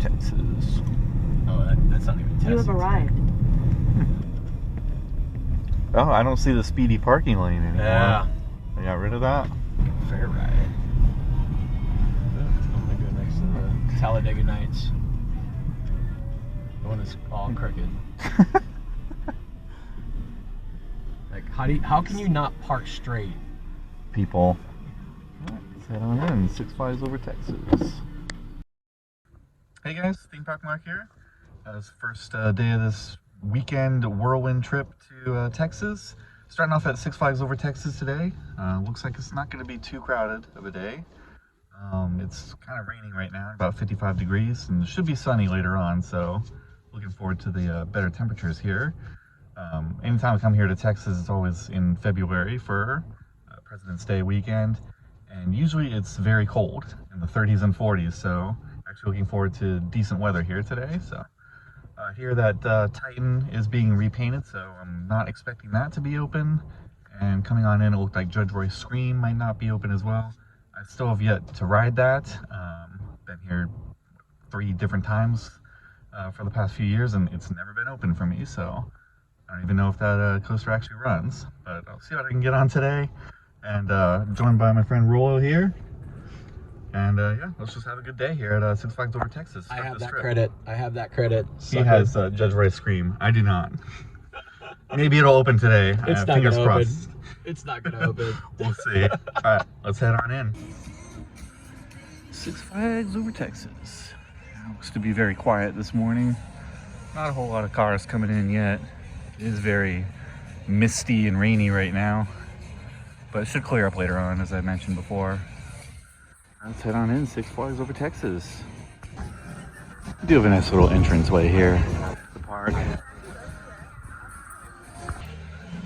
Texas. Oh, that's not even Texas. You have arrived. Oh, I don't see the speedy parking lane anymore. Yeah. They got rid of that. Fair ride. I'm gonna go next to the Talladega Nights. The one that's all crooked. Like, how can you not park straight? People. Let's head on in. Six Flags over Texas. Hey guys, Theme Park Mark here. It's the first day of this weekend whirlwind trip to Texas. Starting off at Six Flags over Texas today. Looks like it's not going to be too crowded of a day. It's kind of raining right now, about 55 degrees, and it should be sunny later on, so looking forward to the better temperatures here. Anytime I come here to Texas, it's always in February for President's Day weekend, and usually it's very cold, in the 30s and 40s, so actually looking forward to decent weather here today. So hear that Titan is being repainted, so I'm not expecting that to be open. And coming on in, it looked like Judge Roy's Scream might not be open as well. I still have yet to ride that. Been here 3 different times for the past few years, and it's never been open for me, so I don't even know if that coaster actually runs. But I'll see what I can get on today. And joined by my friend Rollo here. And yeah, let's just have a good day here at Six Flags over Texas. I have that credit. I have that credit. He has Judge Roy's Scream. I do not. Maybe it'll open today. It's not fingers gonna crossed. open. It's not gonna open. We'll see. All right, let's head on in. Six Flags over Texas. Looks to be very quiet this morning. Not a whole lot of cars coming in yet. It is very misty and rainy right now, but it should clear up later on, as I mentioned before. Let's head on in. Six Flags over Texas. We do have a nice little entranceway here. The park.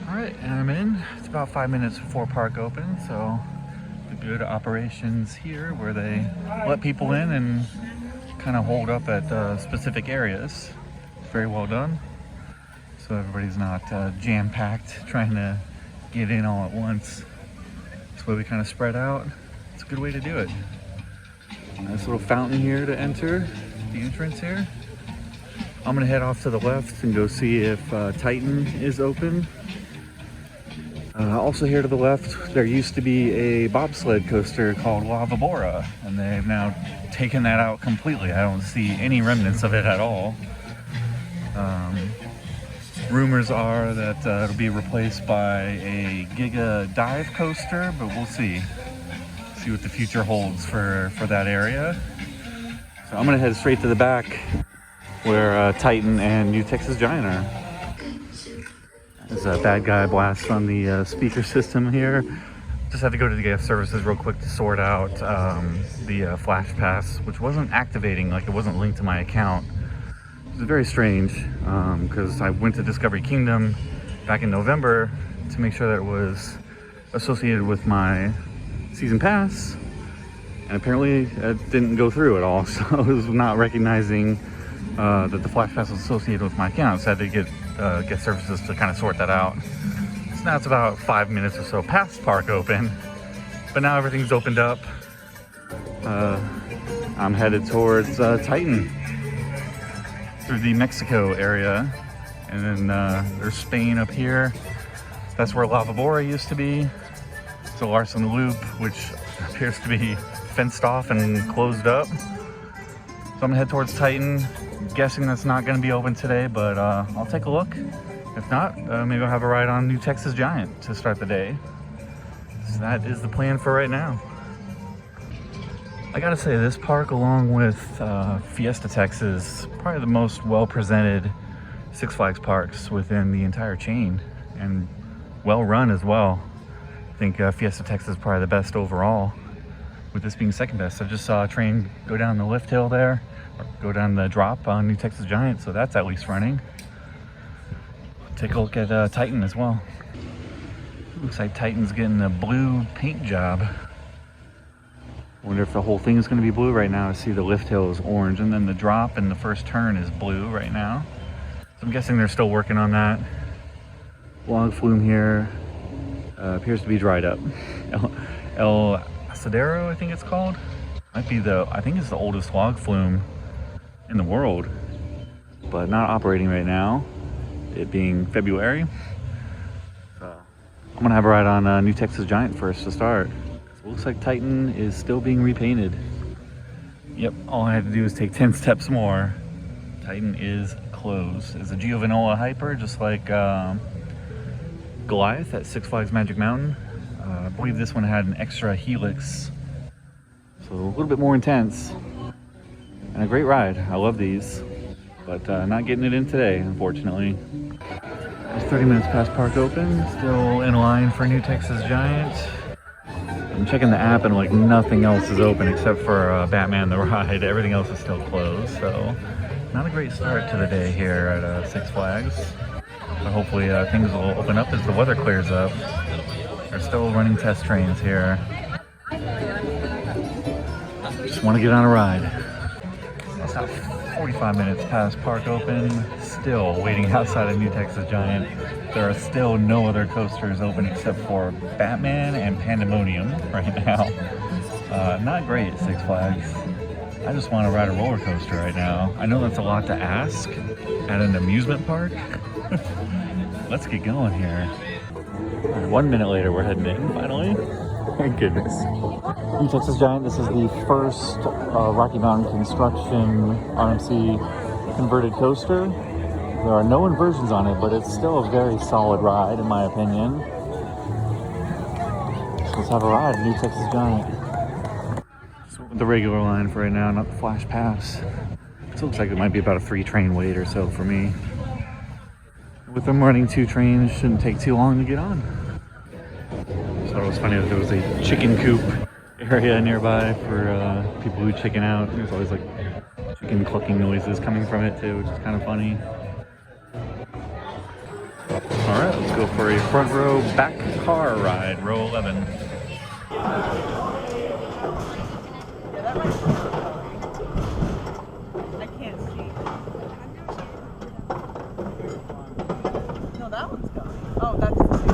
Alright, and I'm in. It's about 5 minutes before park open, so the good operations here where they let people in and kind of hold up at specific areas. Very well done. So everybody's not jam-packed trying to get in all at once. This way we kind of spread out. It's a good way to do it. Nice little fountain here to enter the entrance here. I'm gonna head off to the left and go see if Titan is open. Also here to the left, there used to be a bobsled coaster called Lava Bora, and they've now taken that out completely. I don't see any remnants of it at all. Rumors are that it'll be replaced by a Giga dive coaster, but we'll see. See what the future holds for that area. So I'm gonna head straight to the back where Titan and Newtexasgiant are. There's a bad guy blast on the speaker system here. Just had to go to the guest services real quick to sort out the flash pass, which wasn't activating, like it wasn't linked to my account. It was very strange because I went to Discovery Kingdom back in November to make sure that it was associated with my season pass, and apparently it didn't go through at all. So I was not recognizing that the flash pass was associated with my account, so I had to get guest services to kind of sort that out. So now it's about 5 minutes or so past park open, but now everything's opened up. I'm headed towards Titan through the Mexico area, and then there's Spain up here. That's where Lava Bora used to be. So Larson Loop, which appears to be fenced off and closed up. So I'm gonna head towards Titan. Guessing that's not gonna be open today, but I'll take a look. If not, maybe I'll have a ride on Newtexasgiant to start the day. So that is the plan for right now. I gotta say, this park, along with Fiesta Texas, probably the most well-presented Six Flags parks within the entire chain, and well-run as well. I think Fiesta Texas is probably the best overall, with this being second best. I just saw a train go down the lift hill there, or go down the drop on Newtexasgiant, so that's at least running. Take a look at Titan as well. Looks like Titan's getting a blue paint job. Wonder if the whole thing is going to be blue right now. I see the lift hill is orange, and then the drop and the first turn is blue right now. So I'm guessing they're still working on that. Log flume here appears to be dried up. El Asadero, I think it's called. Might be I think it's the oldest log flume in the world, but not operating right now, it being February. So I'm gonna have a ride on New Texas Giant first to start. It looks like Titan is still being repainted. Yep, all I had to do is take 10 steps more. Titan is closed. It's a Giovanola Hyper, just like Goliath at Six Flags Magic Mountain. I believe this one had an extra helix, so a little bit more intense. And a great ride. I love these, but not getting it in today, unfortunately. It's 30 minutes past park open, still in line for New Texas Giant. I'm checking the app and like nothing else is open except for Batman the Ride. Everything else is still closed, so not a great start to the day here at Six Flags. But hopefully things will open up as the weather clears up. They're still running test trains here. Just want to get on a ride. It's now 45 minutes past park open, still waiting outside of New Texas Giant. There are still no other coasters open except for Batman and Pandemonium right now. Not great at Six Flags. I just want to ride a roller coaster right now. I know that's a lot to ask at an amusement park. Let's get going here. All right, 1 minute later, we're heading in finally. Thank goodness. New Texas Giant, this is the first Rocky Mountain Construction RMC converted coaster. There are no inversions on it, but it's still a very solid ride in my opinion. So let's have a ride, New Texas Giant. So the regular line for right now, not the flash pass. It looks like it might be about a 3 train wait or so for me. With them running 2 trains, shouldn't take too long to get on. So it was funny that there was a chicken coop area nearby for people who chicken out. There's always like chicken clucking noises coming from it too, which is kind of funny. All right, let's go for a front row back car ride, row 11. I can't see. No, that one's going. Oh, that's the same.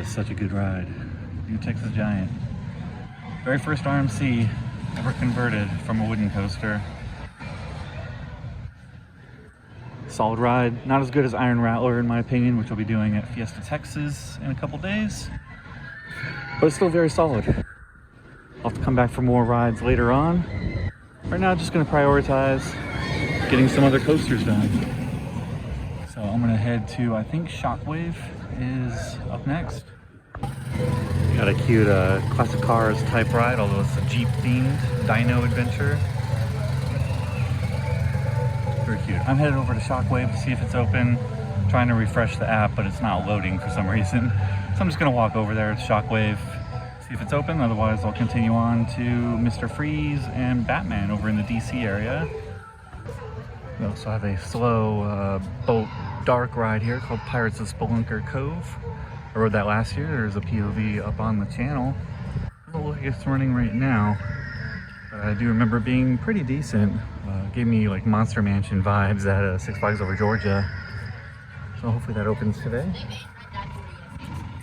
Such a good ride. New Texas Giant. Very first RMC ever converted from a wooden coaster. Solid ride. Not as good as Iron Rattler in my opinion, which I'll be doing at Fiesta, Texas in a couple days. But it's still very solid. I'll have to come back for more rides later on. Right now, just going to prioritize getting some other coasters done. So I'm going to head to, I think Shockwave is up next. Got a cute classic cars type ride, although it's a Jeep themed dino adventure. Very cute. I'm headed over to Shockwave to see if it's open. Trying to refresh the app, but it's not loading for some reason. So I'm just gonna walk over there to Shockwave, see if it's open. Otherwise, I'll continue on to Mr. Freeze and Batman over in the DC area. We also have a slow boat dark ride here called Pirates of Spelunker Cove. I rode that last year. There's a POV up on the channel. Doesn't look like it's running right now, but I do remember it being pretty decent. Gave me like Monster Mansion vibes at Six Flags over Georgia. So hopefully that opens today.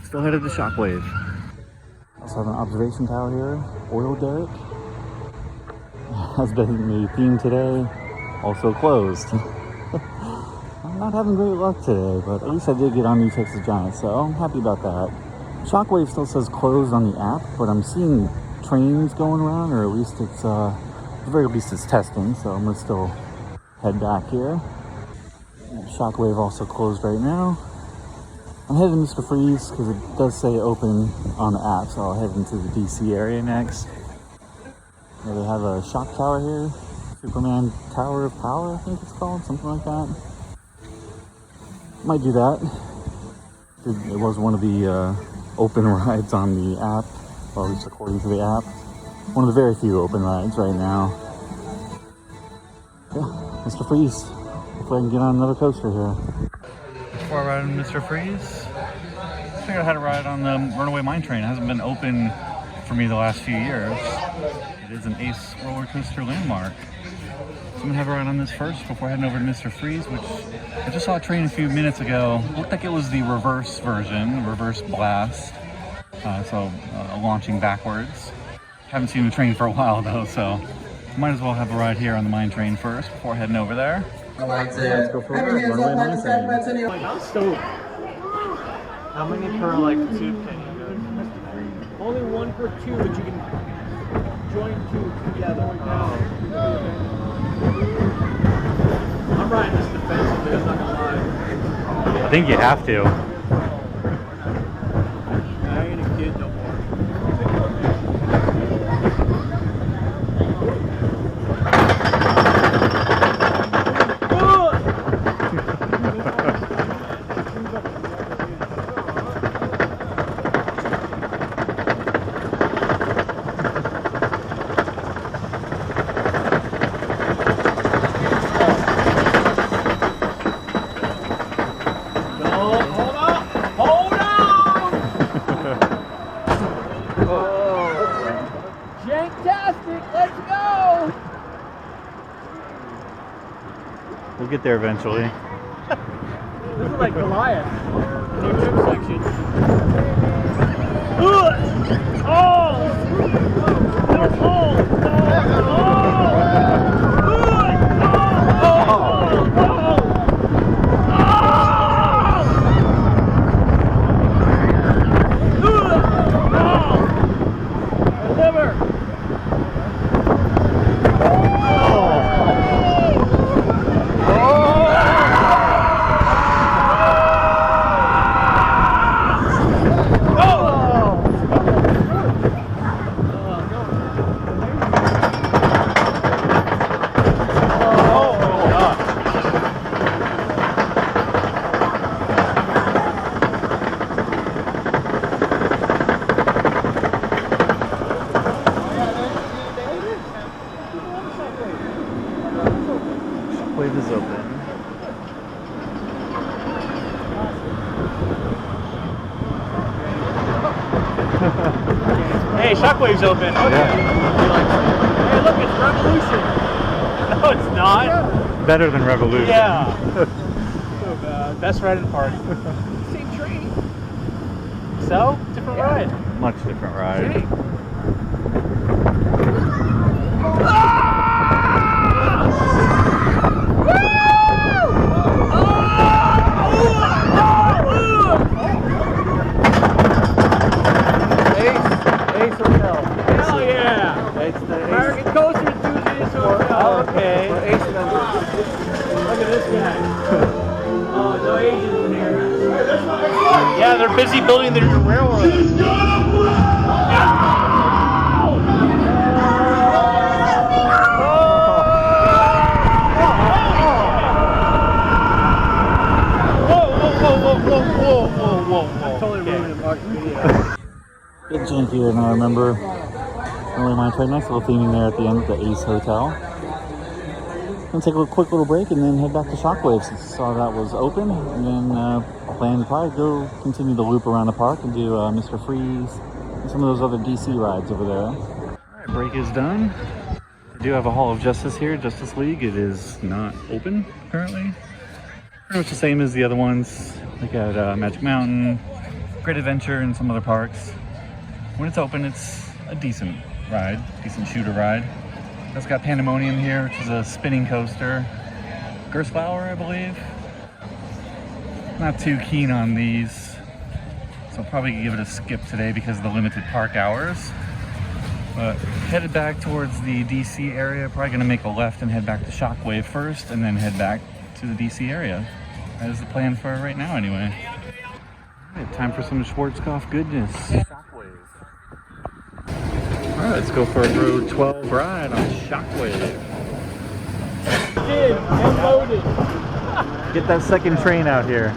Still headed to Shockwave. Also have an observation tower here, oil derrick. Has been the theme today, also closed. I'm not having great luck today, but at least I did get on newtexasgiant, so I'm happy about that. Shockwave still says closed on the app, but I'm seeing trains going around, or at least it's, at the very least it's testing, so I'm gonna still head back here. Shockwave also closed right now. I'm headed to Mr. Freeze because it does say open on the app, so I'll head into the DC area next. They have a shock tower here, Superman Tower of Power, I think it's called, something like that. Might do that. It was one of the open rides on the app, or at least according to the app. One of the very few open rides right now. Yeah, Mr. Freeze. Hopefully I can get on another coaster here. Before I ride on Mr. Freeze, I figured I had a ride on the Runaway Mine Train. It hasn't been open for me the last few years. It is an Ace roller coaster landmark. So I'm gonna have a ride on this first before heading over to Mr. Freeze, which I just saw a train a few minutes ago. Looked like it was the reverse version, reverse blast. Launching backwards. Haven't seen the train for a while though, so might as well have a ride here on the mine train first before heading over there. Let's go for a ride. Runaway Mine Train. I'm stoked. How many per like tube can you do? Only one per tube, but you can join two together. I'm riding this defensively, I'm not gonna lie. I think you have to. I ain't a kid no more. We'll get there eventually. This is like Goliath. New trim section. Shockwave is open. Hey, Shockwave's open. Okay. Yeah. Hey, look, it's Revolution. No, it's not. Better than Revolution. Yeah. So bad. Best ride in the park. Same train. So, different ride. Much different ride. Okay. Hell yeah! It's the American Coaster Enthusiast Hotel. Okay. Look at this guy. Oh, no Asians in here. Yeah, they're busy building their railroad. jankier than I remember. Really mind. Right, nice little theming there at the end of the Ace Hotel. Gonna take a quick little break and then head back to Shockwave since I saw that was open. And then plan to probably go continue the loop around the park and do Mr. Freeze and some of those other DC rides over there. Alright, break is done. I do have a Hall of Justice here, Justice League. It is not open currently. Pretty much the same as the other ones, like at Magic Mountain, Great Adventure, and some other parks. When it's open, it's a decent ride, decent shooter ride. It's got Pandemonium here, which is a spinning coaster. Gerstlauer, I believe. Not too keen on these, so I'll probably give it a skip today because of the limited park hours. But headed back towards the DC area, probably gonna make a left and head back to Shockwave first, and then head back to the DC area. That is the plan for right now, anyway. All right, time for some Schwarzkopf goodness. Shockwave. All right, let's go for a Road 12 ride on Shockwave. Did and loaded. Get that second train out here.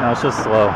No, it's just slow.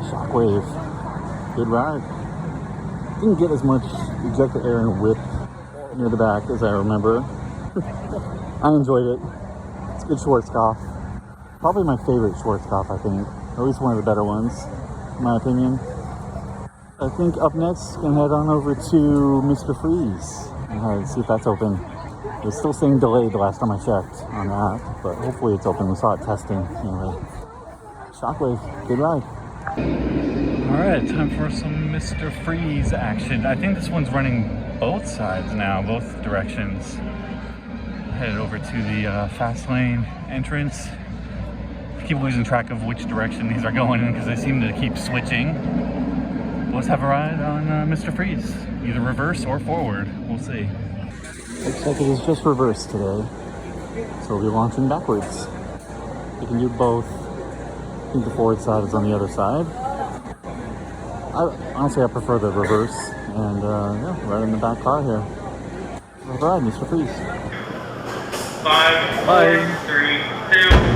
Shockwave. Good ride. Didn't get as much ejector air and whip near the back as I remember. I enjoyed it. It's a good Schwarzkopf. Probably my favorite Schwarzkopf, I think. Or at least one of the better ones, in my opinion. I think up next, gonna head on over to Mr. Freeze and see if that's open. It was still saying delayed the last time I checked on that, but hopefully it's open. We saw it testing anyway. Shockwave, good ride. Alright, time for some Mr. Freeze action. I think this one's running both sides now, both directions. Headed over to the fast lane entrance. I keep losing track of which direction these are going in because they seem to keep switching. Let's have a ride on Mr. Freeze. Either reverse or forward. We'll see. Looks like it is just reverse today. So we'll be launching backwards. You can do both. I think the forward side is on the other side. Honestly, I prefer the reverse. And yeah, right in the back car here. All right, Mr. Freeze. 5, 4, 3, 2,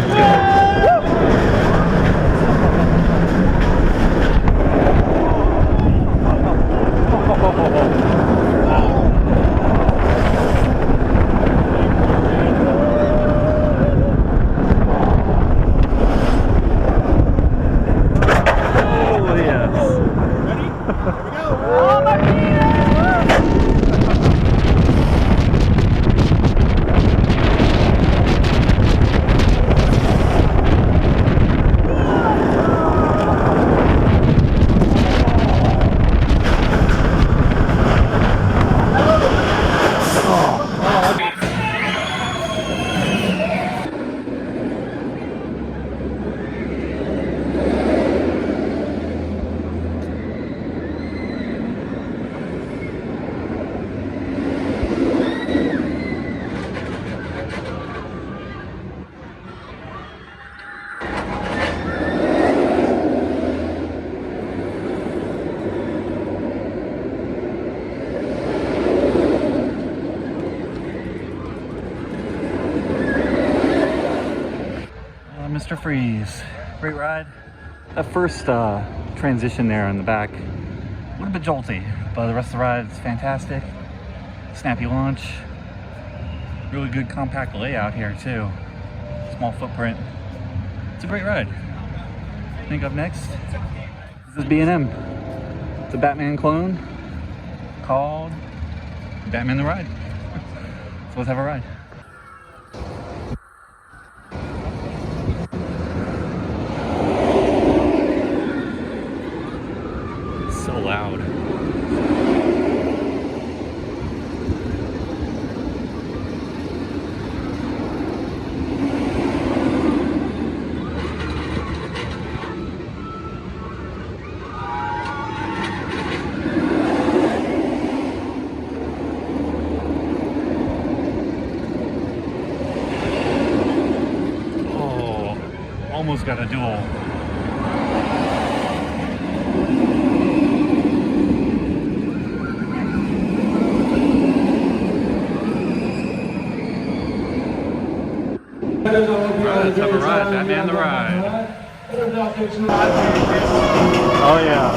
Mr. Freeze. Great ride. That first transition there in the back, a little bit jolty, but the rest of the ride is fantastic. Snappy launch. Really good compact layout here too. Small footprint. It's a great ride. I think up next, this is B&M. It's a Batman clone called Batman the Ride. So let's have a ride. It's so loud. Almost got a duel. Let's have a ride, Batman the Ride. Oh yeah.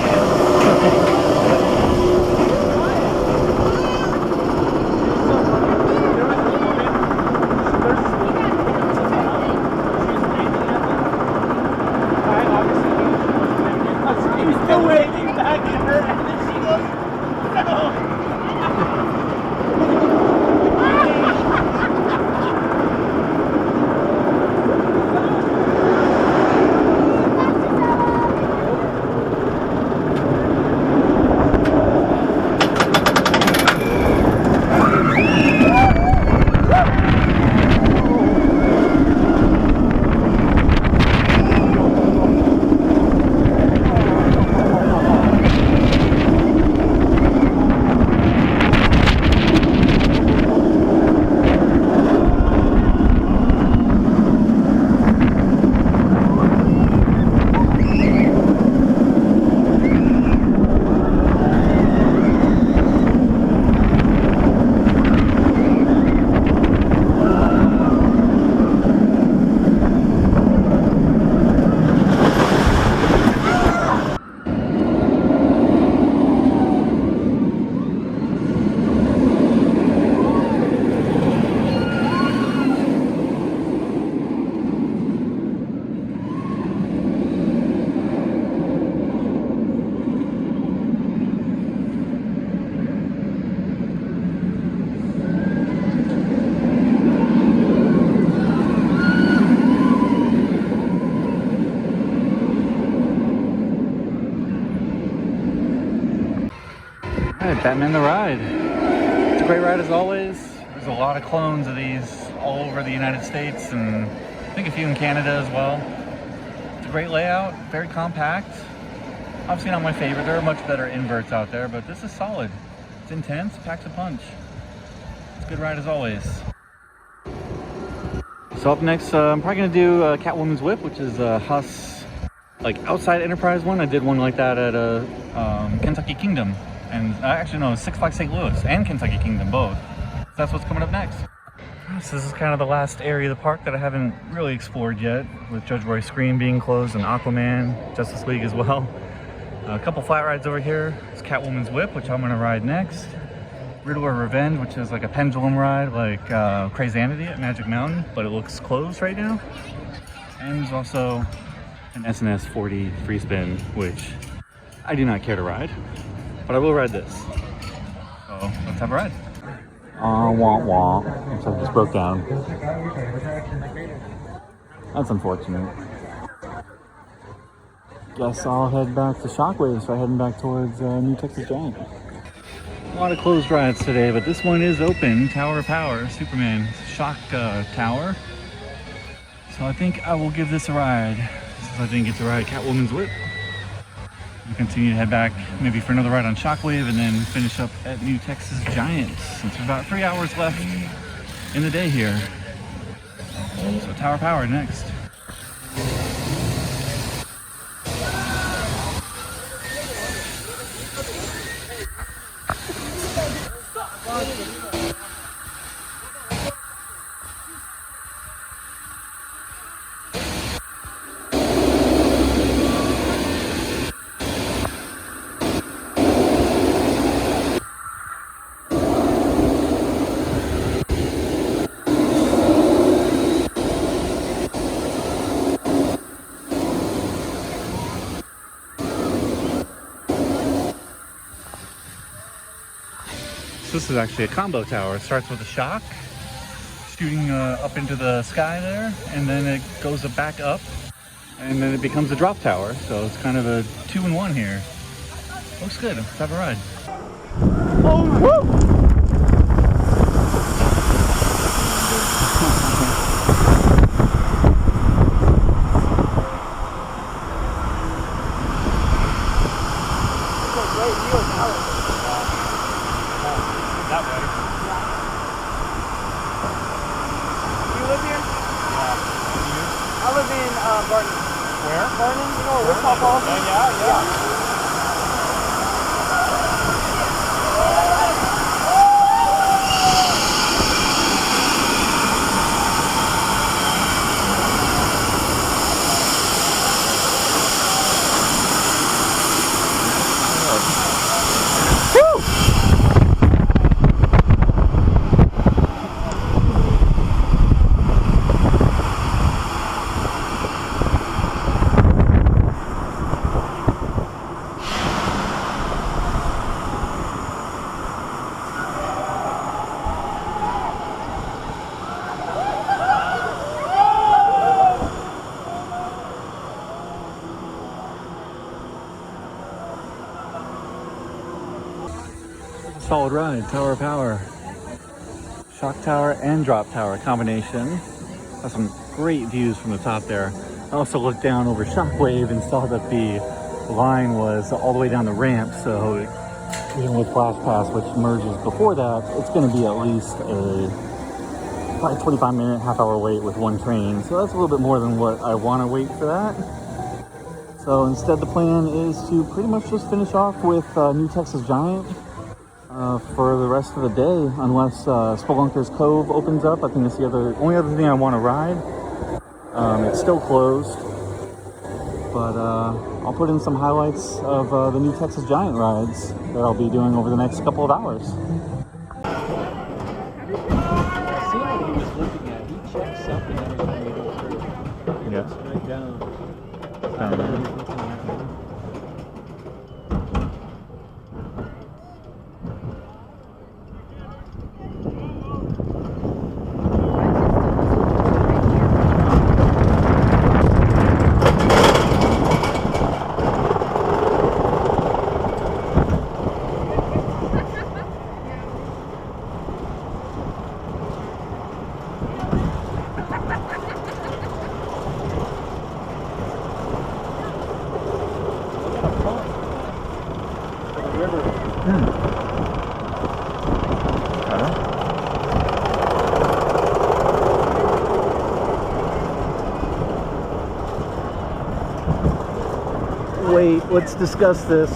Batman the Ride. It's a great ride as always. There's a lot of clones of these all over the United States and I think a few in Canada as well. It's a great layout, very compact. Obviously not my favorite. There are much better inverts out there, but this is solid. It's intense, packs a punch. It's a good ride as always. So up next, I'm probably gonna do Catwoman's Whip, which is a Huss, like outside Enterprise one. I did one like that at Kentucky Kingdom. And actually no, Six Flags St. Louis and Kentucky Kingdom both. So that's what's coming up next. So this is kind of the last area of the park that I haven't really explored yet, with Judge Roy Scream being closed and Aquaman, Justice League as well. A couple flat rides over here. It's Catwoman's Whip, which I'm gonna ride next. Riddler Revenge, which is like a pendulum ride, like Crazanity at Magic Mountain, but it looks closed right now. And there's also an S&S 40 free spin, which I do not care to ride. But I will ride this. So let's have a ride. Wah wah. So I just broke down. That's unfortunate. Guess I'll head back to Shockwave, so I'm heading back towards newtexasgiant. A lot of closed rides today, but this one is open. Tower of Power, Superman Shock Tower. So I think I will give this a ride. Since I didn't get to ride Catwoman's Whip. We'll continue to head back maybe for another ride on Shockwave and then finish up at newtexasgiant since there's about 3 hours left in the day here. So Tower of Power next. this is actually a combo tower. It starts with a shock, shooting up into the sky there, and then it goes back up, and then it becomes a drop tower. So it's kind of a 2-in-1 here. Looks good. Let's have a ride. Oh, woo! That better. Do you live here? Yeah. I live in Barton. Where? Barton, you know, Wichita Falls. Yeah. Solid ride, Tower of Power. Shock tower and drop tower combination. Has some great views from the top there. I also looked down over Shockwave and saw that the line was all the way down the ramp, so even with Flash Pass, which merges before that, it's going to be at least a probably 25-minute, half-hour wait with one train. So that's a little bit more than what I want to wait for that. So instead the plan is to pretty much just finish off with Newtexasgiant for the rest of the day, unless Spelunker's Cove opens up. I think that's the only other thing I want to ride. It's still closed, but I'll put in some highlights of the Newtexasgiant rides that I'll be doing over the next couple of hours. I see what he was looking at. He checked something out of the door. Yeah. Straight down. Down there. He's looking at it. Wait, let's discuss this.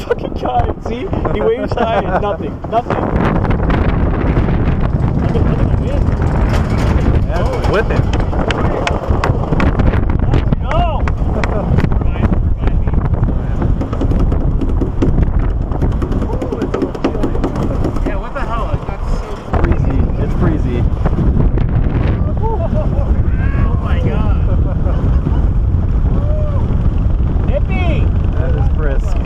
Fucking guy. See? He waves high and nothing. Nothing. Look at my wind. Yeah, whipping. Go! Yeah, what the hell? That's so Breezy. It's breezy. Oh my god. Hippie! That is brisk.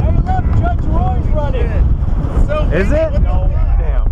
Hey, look, Judge Roy's running. Is it? No. Damn.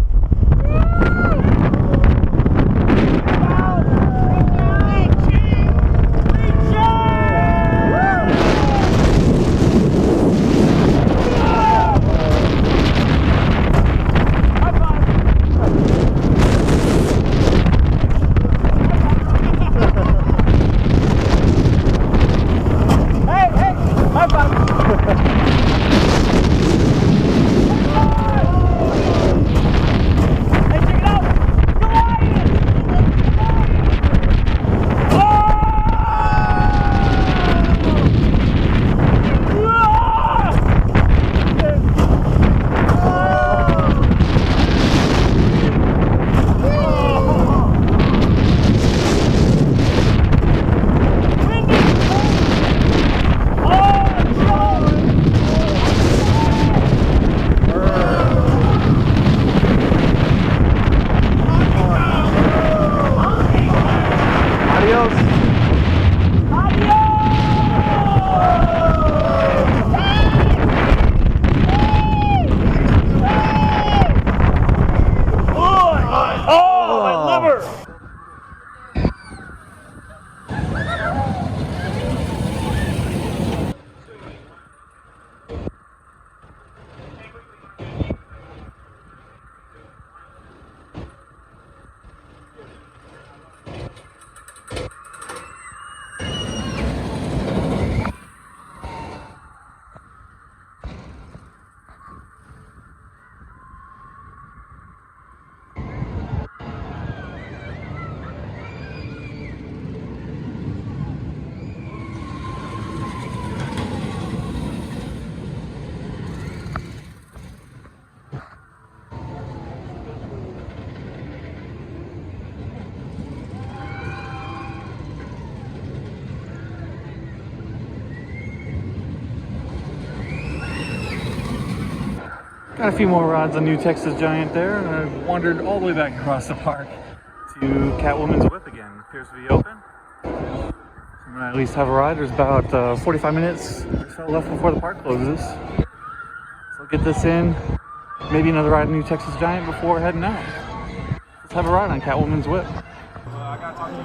Got a few more rides on newtexasgiant there, and I wandered all the way back across the park to Catwoman's Whip again. It appears to be open. So I'm gonna at least have a ride. There's about 45 minutes or so left before the park closes. So I'll get this in. Maybe another ride on newtexasgiant before heading out. Let's have a ride on Catwoman's Whip. I gotta talk to you.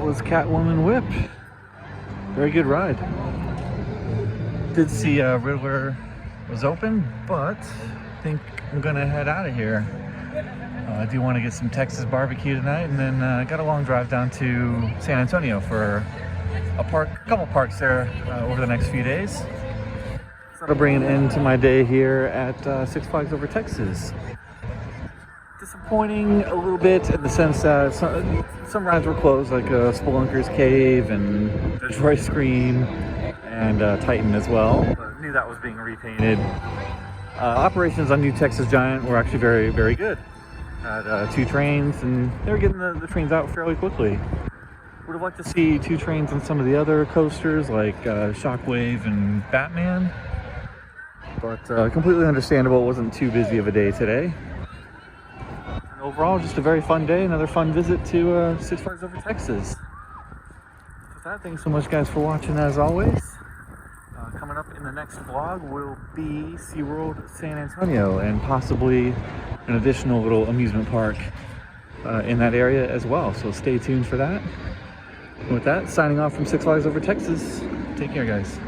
was Catwoman Whip. Very good ride. Did see Riddler was open, but I think I'm gonna head out of here. I do want to get some Texas barbecue tonight, and then got a long drive down to San Antonio for a couple parks there over the next few days. So that'll bring an end to my day here at Six Flags Over Texas. Disappointing a little bit in the sense that some rides were closed, like Spelunker's Cave and Detroit Scream and Titan as well. But I knew that was being repainted. Operations on newtexasgiant were actually very, very good. Had 2 trains, and they were getting the trains out fairly quickly. Would have liked to see 2 trains on some of the other coasters like Shockwave and Batman, but completely understandable. It wasn't too busy of a day today. And overall, just a very fun day, another fun visit to Six Flags Over Texas. With that, thanks so much guys for watching as always. Coming up in the next vlog will be SeaWorld San Antonio and possibly an additional little amusement park in that area as well. So stay tuned for that. And with that, signing off from Six Flags Over Texas. Take care, guys.